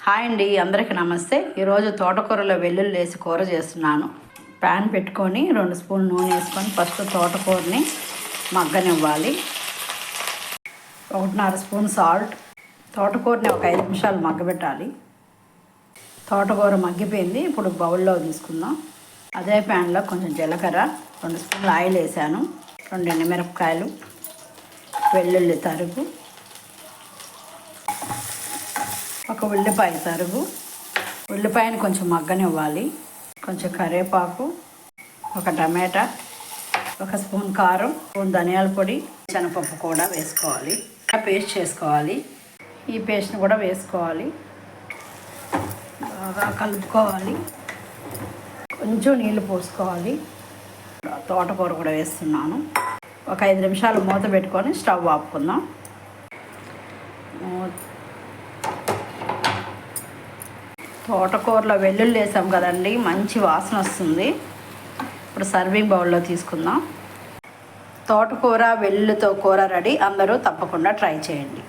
Hi అండి, అందరికీ నమస్తే. ఈరోజు తోటకూరలో వెల్లుల్లి వేసి కూర చేస్తున్నాను. ప్యాన్ పెట్టుకొని 2 స్పూన్లు నూనె వేసుకొని ఫస్ట్ తోటకూరని మగ్గనివ్వాలి. 1.5 స్పూన్ సాల్ట్. తోటకూరని ఒక 5 నిమిషాలు మగ్గబెట్టాలి. తోటకూర మగ్గిపోయింది. ఇప్పుడు బౌల్లో తీసుకుందాం. అదే ప్యాన్లో కొంచెం జీలకర్ర, 2 స్పూన్లు ఆయిల్ వేసాను, 2 ఎండుమిరపకాయలు, వెల్లుల్లి తరుగు, ఒక ఉల్లిపాయ తరుగు. ఉల్లిపాయని కొంచెం మగ్గనివ్వాలి. కొంచెం కరివేపాకు, ఒక టమాటా, 1 స్పూన్ కారం, స్పూన్ ధనియాల పొడి, శనగపప్పు కూడా వేసుకోవాలి. పేస్ట్ చేసుకోవాలి. ఈ పేస్ట్ని కూడా వేసుకోవాలి. బాగా కలుపుకోవాలి. కొంచెం నీళ్ళు పోసుకోవాలి. తోటకూర కూడా వేస్తున్నాను. ఒక 5 నిమిషాలు మూత పెట్టుకొని స్టవ్ ఆపుకుందాం. తోటకూరలో వెల్లుల్లి వేసాం కదండి, మంచి వాసన వస్తుంది. ఇప్పుడు సర్వింగ్ బౌల్లో తీసుకుందాం. తోటకూర వెల్లుల్లితో కూర రెడీ. అందరూ తప్పకుండా ట్రై చేయండి.